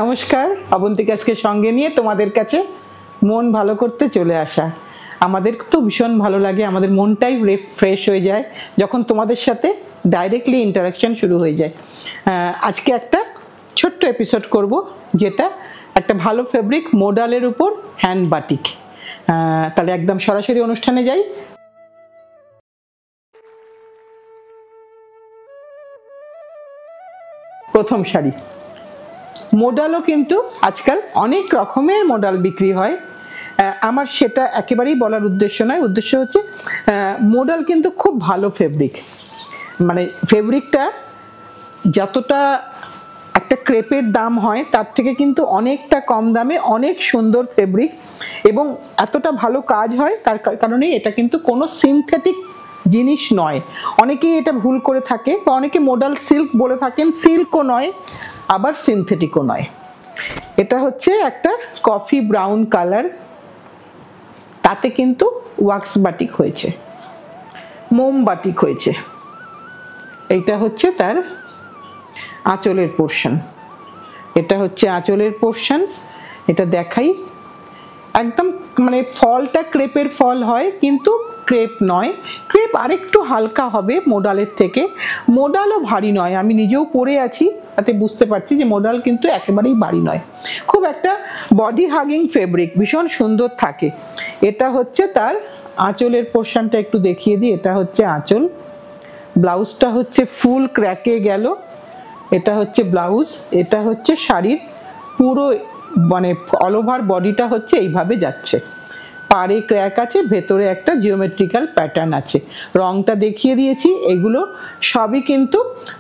নমস্কার, অবন্তিকা আজকে সঙ্গে নিয়ে তোমাদের কাছে মন ভালো করতে চলে আসা। আমাদের তো ভীষণ ভালো লাগে, আমাদের মনটাই ফ্রেশ হয়ে যায় যখন তোমাদের সাথে ডাইরেক্টলি ইন্টারাকশন শুরু হয়ে যায়। আজকে একটা ছোট্ট এপিসোড করব, যেটা একটা ভালো ফেব্রিক মোডালের উপর হ্যান্ড বাটিক। তাহলে একদম সরাসরি অনুষ্ঠানে যাই। প্রথম শাড়ি। মোডালও কিন্তু আজকাল অনেক রকমের মোডাল বিক্রি হয়। আমার সেটা একেবারেই বলার উদ্দেশ্য নয়, উদ্দেশ্য হচ্ছে মোডাল কিন্তু খুব ভালো ফেব্রিক। মানে ফেব্রিকটা যতটা একটা ক্রেপের দাম হয় তার থেকে কিন্তু অনেকটা কম দামে অনেক সুন্দর ফেব্রিক, এবং এতটা ভালো কাজ হয় তার কারণেই এটা কিন্তু কোনো সিনথেটিক জিনিস নয়। অনেকেই এটা ভুল করে থাকে, বা অনেকে মোডাল সিল্ক বলে থাকেন, সিল্কও নয় আবার সিনথেটিকও নয়। এটা হচ্ছে একটা কফি ব্রাউন কালার, তাতে কিন্তু ওয়াক্স বাটিক হয়েছে, মোম বাটিক হয়েছে। এইটা হচ্ছে তার আঁচলের পোর্শন, এটা হচ্ছে আঁচলের পোর্শন। এটা দেখাই, একদম মানে ফলটা ক্রেপের ফল হয়, কিন্তু ক্রেপ নয়, ক্রেপ আরেকটু হালকা হবে মোডালের থেকে। মোডালও ভারী নয়, আমি নিজেও পরে আছি, তাতে বুঝতে পারছি যে মোডাল কিন্তু একেবারেই ভারী নয়। খুব একটা বডি হাগিং ফেব্রিক, ভীষণ সুন্দর থাকে। এটা হচ্ছে তার আঁচলের পোর্শনটা একটু দেখিয়ে দিই। এটা হচ্ছে আঁচল, ব্লাউজটা হচ্ছে ফুল ক্র্যাকে গেল। এটা হচ্ছে ব্লাউজ, এটা হচ্ছে শাড়ির পুরো মানে অল ওভার বডিটা হচ্ছে এইভাবে যাচ্ছে। পাড়ে ক্র্যাক আছে, ভেতরে একটা জিওমেট্রিক্যাল প্যাটার্ন আছে। রংটা দেখিয়ে দিয়েছি। এগুলো সবই কিন্তু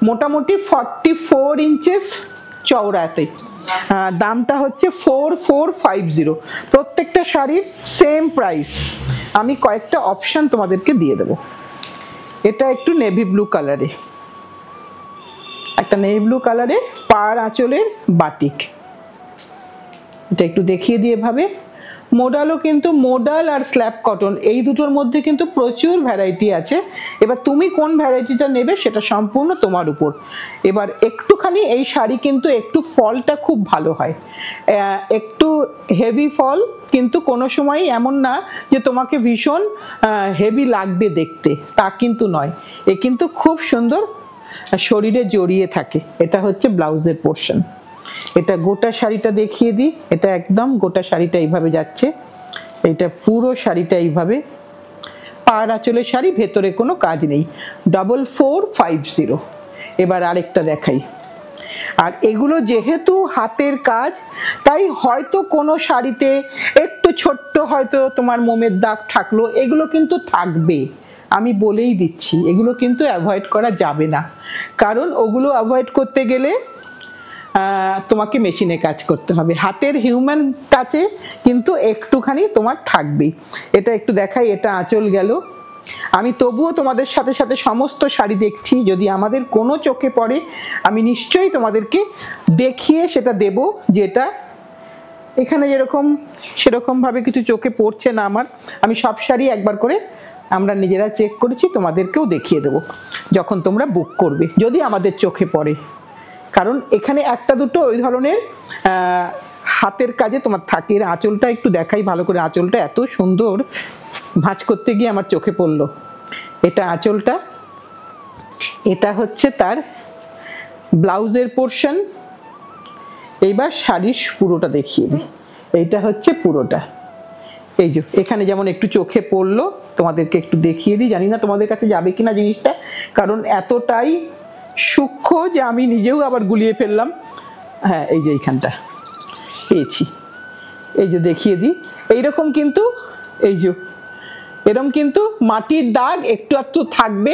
মোটামুটি 44 ইঞ্চেস চওড়াতে। দামটা হচ্ছে 4450। প্রত্যেকটা শাড়ির সেম প্রাইস। আমি কয়েকটা অপশান তোমাদেরকে দিয়ে দেবো। এটা একটু নেভি ব্লু কালারে, একটা নেভি ব্লু কালারে পাড় আঁচলের বাটিক। এটা একটু দেখিয়ে দিয়ে এভাবে। মোডালও কিন্তু মোডাল আর স্ল্যাব কটন এই দুটোর মধ্যে কিন্তু প্রচুর ভ্যারাইটি আছে। এবার তুমি কোন ভ্যারাইটিটা নেবে সেটা সম্পূর্ণ তোমার উপর। এবার একটুখানি এই শাড়ি কিন্তু একটু ফলটা খুব ভালো হয়, একটু হেভি ফল, কিন্তু কোনো সময়ই এমন না যে তোমাকে ভীষণ হেভি লাগবে দেখতে, তা কিন্তু নয়। এ কিন্তু খুব সুন্দর শরীরে জড়িয়ে থাকে। এটা হচ্ছে ব্লাউজের পোর্শন। এটা গোটা শাড়িটা দেখিয়ে দিই। এটা একদম গোটা শাড়িটা এইভাবে যাচ্ছে, এটা পুরো শাড়িটা এইভাবে। পাড় আঁচলের শাড়ি, ভেতরে কোনো কাজ নেই। 4450। এবার আরেকটা দেখাই। আর এগুলো যেহেতু হাতের কাজ, তাই হয়তো কোনো শাড়িতে একটু ছোট্ট হয়তো তোমার মোমের দাগ থাকলো, এগুলো কিন্তু থাকবে, আমি বলেই দিচ্ছি। এগুলো কিন্তু অ্যাভয়েড করা যাবে না, কারণ ওগুলো অ্যাভয়েড করতে গেলে তোমাকে মেশিনে কাজ করতে হবে। হাতের হিউম্যান টাচে কিন্তু একটুখানি তোমার থাকবেই। এটা একটু দেখাই। এটা আঁচল গেল। আমি তবুও তোমাদের সাথে সাথে সমস্ত শাড়ি দেখছি, যদি আমাদের কোনো চোখে পড়ে আমি নিশ্চয়ই তোমাদেরকে দেখিয়ে সেটা দেব, যেটা এখানে যেরকম সেরকমভাবে কিছু চোখে পড়ছে না আমার। আমি সব শাড়ি একবার করে আমরা নিজেরা চেক করেছি, তোমাদেরকেও দেখিয়ে দেবো যখন তোমরা বুক করবে, যদি আমাদের চোখে পড়ে। কারণ এখানে একটা দুটো ওই ধরনের হাতের কাজে তোমার থাকে। আঁচলটা একটু দেখাই ভালো করে। আঁচলটা এত সুন্দর, ভাঁজ করতে গিয়ে আমার চোখে পড়লো। এটা আঁচলটা, এটা হচ্ছে তার ব্লাউজের পোর্শন। এইবার শাড়ির পুরোটা দেখিয়ে দিই। এইটা হচ্ছে পুরোটা। এই যে এখানে যেমন একটু চোখে পড়লো, তোমাদেরকে একটু দেখিয়ে দিই। জানি না তোমাদের কাছে যাবে কিনা জিনিসটা, কারণ এতটাই সূক্ষ্ম যে আমি নিজেও আবার গুলিয়ে ফেললাম। হ্যাঁ, এই যে এইখানটা পেয়েছি, এই যে দেখিয়ে দিই। এইরকম কিন্তু এই যে এরকম কিন্তু মাটির দাগ একটু একটু থাকবে,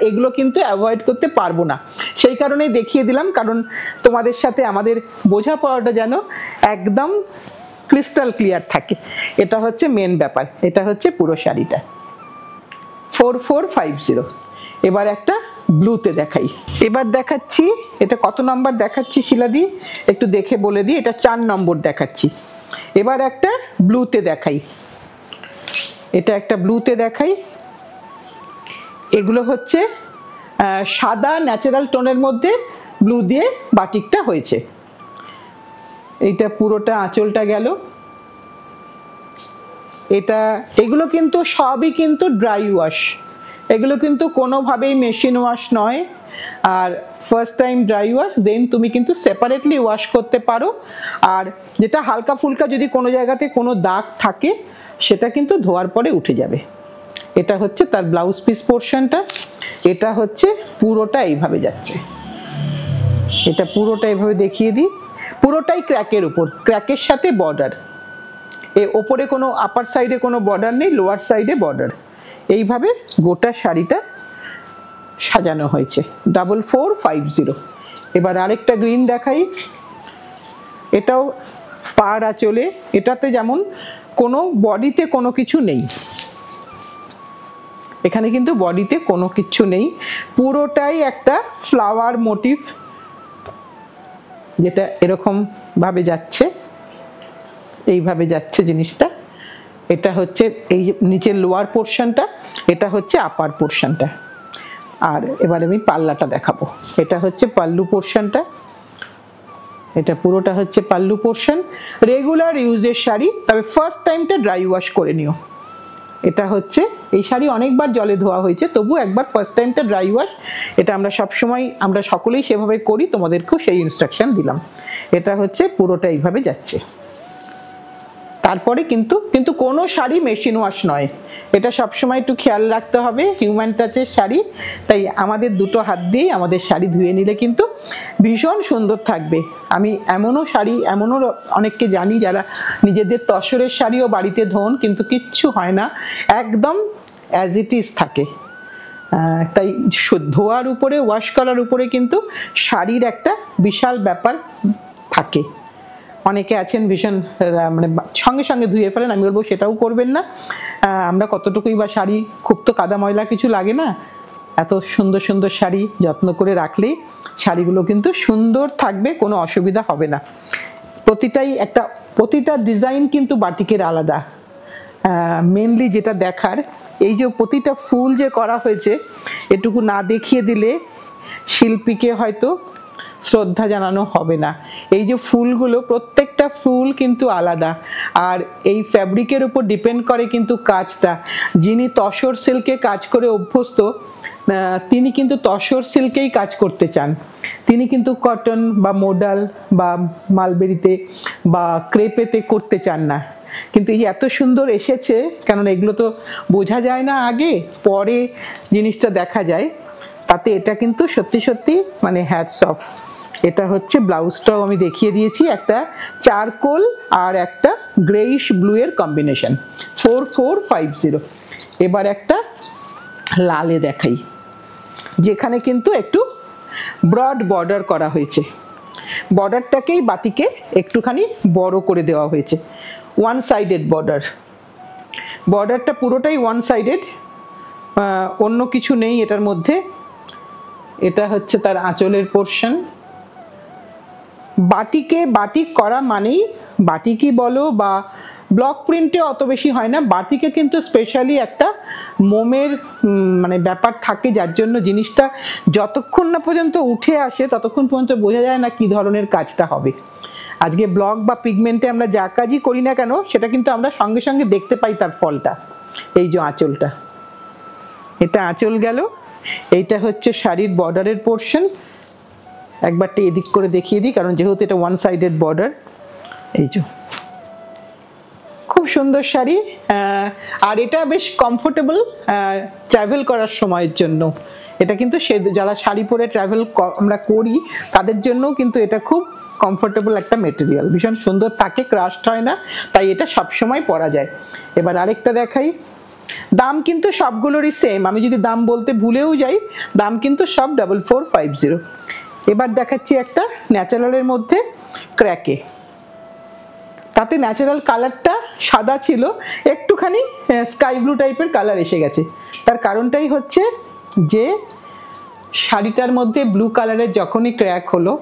এগুলো কিন্তু অ্যাভয়েড করতে পারবো না। সেই কারণেই দেখিয়ে দিলাম, কারণ তোমাদের সাথে আমাদের বোঝাপড়াটা যেন একদম ক্রিস্টাল ক্লিয়ার থাকে। এটা হচ্ছে মেন ব্যাপার। এটা হচ্ছে পুরো শাড়িটা 4450। এবার একটা ব্লুতে দেখাই। এবার দেখাচ্ছি, এটা কত নাম্বার দেখাচ্ছি শিলাদি একটু দেখে বলে দিই। এটা 4 নম্বর দেখাচ্ছি। এবার একটা ব্লুতে দেখাই। এটা একটা ব্লুতে দেখাই। এগুলো হচ্ছে সাদা ন্যাচারাল টোনের মধ্যে ব্লু দিয়ে বাটিকটা হয়েছে। এইটা পুরোটা আঁচলটা গেল। এটা এগুলো কিন্তু সবই কিন্তু ড্রাই ওয়াশ, এগুলো কিন্তু কোনোভাবেই মেশিন ওয়াশ নয়। আর ফার্স্ট টাইম ড্রাই ওয়াশ, দেন তুমি কিন্তু সেপারেটলি ওয়াশ করতে পারো। আর যেটা হালকা ফুলকা যদি কোনো জায়গাতে কোনো দাগ থাকে সেটা কিন্তু ধোয়ার পরে উঠে যাবে। এটা হচ্ছে তার ব্লাউজ পিস পোর্শনটা। এটা হচ্ছে পুরোটা এইভাবে যাচ্ছে, এটা পুরোটা এইভাবে দেখিয়ে দিই। পুরোটাই ক্র্যাকের উপর, ক্র্যাকের সাথে বর্ডার, ওপরে কোনো আপার সাইডে কোনো বর্ডার নেই, লোয়ার সাইডে বর্ডার। এইভাবে গোটা শাড়িটা সাজানো হয়েছে 4450। এবার আরেকটা গ্রিন দেখাই, এটাও পাড় আঁচলে। এটাতে যেমন কোনো বডিতে কোনো কিছু নেই, এখানে কিন্তু বডিতে কোনো কিছু নেই, পুরোটাই একটা ফ্লাওয়ার মোটিভ, যেটা এরকম ভাবে যাচ্ছে, এইভাবে যাচ্ছে জিনিসটা। এটা হচ্ছে এই যে নিচের লোয়ার পোর্শনটা, এটা হচ্ছে আপার পোর্শনটা। আর এবার আমি পাল্লাটা দেখাবো। এটা হচ্ছে পাল্লু পোর্শনটা, এটা পুরোটা হচ্ছে পাল্লু পোর্শন। রেগুলার ইউজের শাড়ি, তবে ফার্স্ট টাইমটা ড্রাই ওয়াশ করে নিও। এটা হচ্ছে এই শাড়ি অনেকবার জলে ধোয়া হয়েছে, তবু একবার ফার্স্ট টাইমটা ড্রাই ওয়াশ। এটা আমরা সবসময়, আমরা সকলেই সেভাবে করি, তোমাদেরকেও সেই ইনস্ট্রাকশন দিলাম। এটা হচ্ছে পুরোটা এইভাবে যাচ্ছে। তারপরে কিন্তু কোনো শাড়ি মেশিন ওয়াশ নয়, এটা সবসময় একটু খেয়াল রাখতে হবে, হিউম্যান টাচের শাড়ি। তাই আমাদের দুটো হাত দিয়েই আমাদের শাড়ি ধুয়ে নিলে কিন্তু ভীষণ সুন্দর থাকবে। আমি এমনও অনেককে জানি যারা নিজেদের তসরের শাড়িও বাড়িতে ধোন, কিন্তু কিচ্ছু হয় না, একদম অ্যাজ ইট ইজ থাকে। তাই ধোয়ার উপরে, ওয়াশ করার উপরে কিন্তু শাড়ির একটা বিশাল ব্যাপার থাকে। অনেকে আছেন ভীষণ মানে সঙ্গে সঙ্গে ধুয়ে ফেলেন, আমি বলবো সেটাও করবেন না। আমরা কতটুকুই বা শাড়ি, খুব তো কাদা ময়লা কিছু লাগে না। এত সুন্দর সুন্দর শাড়ি যত্ন করে রাখলেই শাড়িগুলো কিন্তু সুন্দর থাকবে, কোনো অসুবিধা হবে না। প্রতিটা ডিজাইন কিন্তু বাটিকের আলাদা। মেনলি যেটা দেখার, এই যে প্রতিটা ফুল যে করা হয়েছে, এটুকু না দেখিয়ে দিলে শিল্পীকে হয়তো শ্রদ্ধা জানানো হবে না। এই যে ফুলগুলো, প্রত্যেকটা ফুল কিন্তু আলাদা, আর এই ফ্যাব্রিকের উপর ডিপেন্ড করে কিন্তু কাজটা। যিনি তসর সিল্কে কাজ করে অভ্যস্ত, তিনি কিন্তু তসর সিল্কেই কাজ করতে চান, তিনি কিন্তু কটন বা মোডাল বা মালবেরিতে বা ক্রেপেতে করতে চান না। কিন্তু এই এত সুন্দর এসেছে, কারণ এগুলো তো বোঝা যায় না আগে, পরে জিনিসটা দেখা যায়, তাতে এটা কিন্তু সত্যি সত্যি মানে হ্যাটস অফ। এটা হচ্ছে ব্লাউজটাও আমি দেখিয়ে দিয়েছি, একটা চারকোল আর একটা গ্রেইশ ব্লু এর কম্বিনেশন, 4450। এবার একটা লালে দেখাই, যেখানে কিন্তু একটু ব্রড বর্ডার করা হয়েছে, বর্ডারটাকেই বাটিকে একটুখানি বড় করে দেওয়া হয়েছে, ওয়ান সাইডেড বর্ডার। বর্ডারটা পুরোটাই ওয়ান সাইডেড, অন্য কিছু নেই এটার মধ্যে। এটা হচ্ছে তার আঁচলের পোর্শন। বাটিক করা মানেই, বাটিকই বলো বা ব্লক প্রিন্টে অত বেশি হয় না, বাটিকে কিন্তু স্পেশালি একটা মোমের মানে ব্যাপার থাকে, যার জন্য জিনিসটা যতক্ষণ না পর্যন্ত উঠে আসে ততক্ষণ পর্যন্ত বোঝা যায় না কি ধরনের কাজটা হবে। আজকে ব্লক বা পিগমেন্টে আমরা যা কাজই করি না কেন, সেটা কিন্তু আমরা সঙ্গে সঙ্গে দেখতে পাই তার ফলটা। এই যে আঁচলটা, এটা আঁচল গেল। এইটা হচ্ছে শাড়ির বর্ডারের পোর্শন। একবারটা এদিক করে দেখিয়ে দিই, কারণ যেহেতু এটা ওয়ান সাইডেড বর্ডার। এই যে খুব সুন্দর শাড়ি, আর এটা বেশ কমফোর্টেবল ট্রাভেল করার সময়ের জন্য। এটা কিন্তু যারা শাড়ি পরে ট্রাভেল আমরা করি তাদের জন্য কিন্তু এটা খুব কমফোর্টেবল একটা মেটেরিয়াল, ভীষণ সুন্দর থাকে, ক্রাশড হয় না, তাই এটা সবসময় পরা যায়। এবার আরেকটা দেখাই, দাম কিন্তু সবগুলোরই সেম, আমি যদি দাম বলতে ভুলেও যাই, দাম কিন্তু সব 4450। এবার দেখাচ্ছি একটা ন্যাচারালের মধ্যে ক্র্যাকে, তাতে ন্যাচারাল কালারটা সাদা ছিল, একটুখানি স্কাই ব্লু টাইপের কালার এসে গেছে। তার কারণটাই হচ্ছে যে শাড়িটার মধ্যে ব্লু কালারের যখনই ক্র্যাক হলো,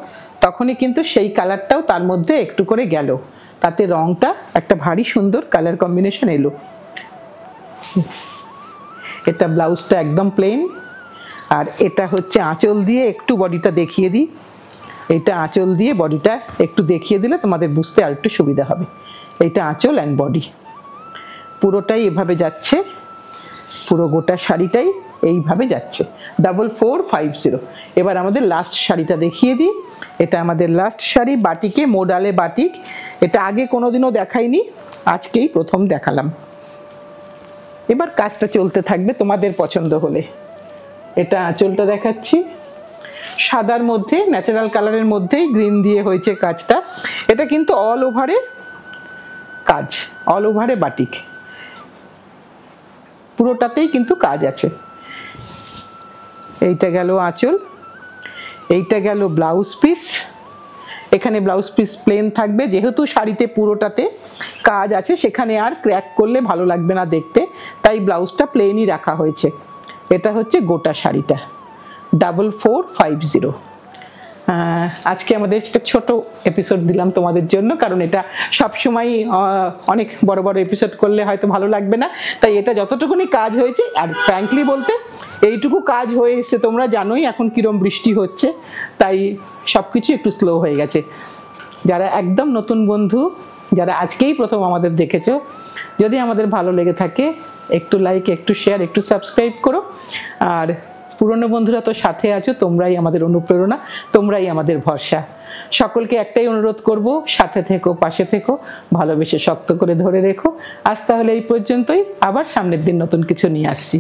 তখনই কিন্তু সেই কালারটাও তার মধ্যে একটু করে গেল, তাতে রংটা একটা ভারী সুন্দর কালার কম্বিনেশন এলো। এটা ব্লাউজটা একদম প্লেন, আর এটা হচ্ছে আঁচল দিয়ে একটু বডিটা দেখিয়ে দিই। এইটা আঁচল দিয়ে বডিটা একটু দেখিয়ে দিলে তোমাদের বুঝতে আর একটু সুবিধা হবে। এইটা আঁচল অ্যান্ড বডি, পুরোটাই এভাবে যাচ্ছে, পুরো গোটা শাড়িটাই এইভাবে যাচ্ছে 4450। এবার আমাদের লাস্ট শাড়িটা দেখিয়ে দিই। এটা আমাদের লাস্ট শাড়ি, বাটিকে, মোডালে বাটিক। এটা আগে কোনোদিনও দেখাইনি, আজকেই প্রথম দেখালাম। এবার কাজটা চলতে থাকবে তোমাদের পছন্দ হলে। এটা আঁচলটা দেখাচ্ছি, সাদার মধ্যে ন্যাচারাল কালারের মধ্যেই গ্রিন দিয়ে হয়েছে কাজটা। এটা কিন্তু অল ওভারে কাজ, অল ওভারে বাটিক, পুরোটাতেই কিন্তু কাজ আছে। এইটা গেল আঁচল, এইটা গেল ব্লাউজ পিস। এখানে ব্লাউজ পিস প্লেন থাকবে, যেহেতু শাড়িতে পুরোটাতে কাজ আছে সেখানে আর ক্র্যাক করলে ভালো লাগবে না দেখতে, তাই ব্লাউজটা প্লেনই রাখা হয়েছে। এটা হচ্ছে গোটা শাড়িটা 4450। আজকে আমাদের একটা ছোট এপিসোড দিলাম তোমাদের জন্য, কারণ এটা সবসময় অনেক বড় বড় এপিসোড করলে হয়তো ভালো লাগবে না, তাই এটা যতটুকুনি কাজ হয়েছে। আর ফ্র্যাঙ্কলি বলতে এইটুকু কাজ হয়ে এসছে, তোমরা জানোই এখন কিরম বৃষ্টি হচ্ছে, তাই সব কিছু একটু স্লো হয়ে গেছে। যারা একদম নতুন বন্ধু, যারা আজকেই প্রথম আমাদের দেখেছো, যদি আমাদের ভালো লেগে থাকে একটু লাইক, একটু শেয়ার, একটু সাবস্ক্রাইব করো। আর পুরনো বন্ধুরা তো সাথে আছো, তোমরাই আমাদের অনুপ্রেরণা, তোমরাই আমাদের ভরসা। সকলকে একটাই অনুরোধ করব, সাথে থেকো, পাশে থেকো, ভালোবেসে শক্ত করে ধরে রেখো। আজ তাহলে এই পর্যন্তই, আবার সামনের দিন নতুন কিছু নিয়ে আসছি।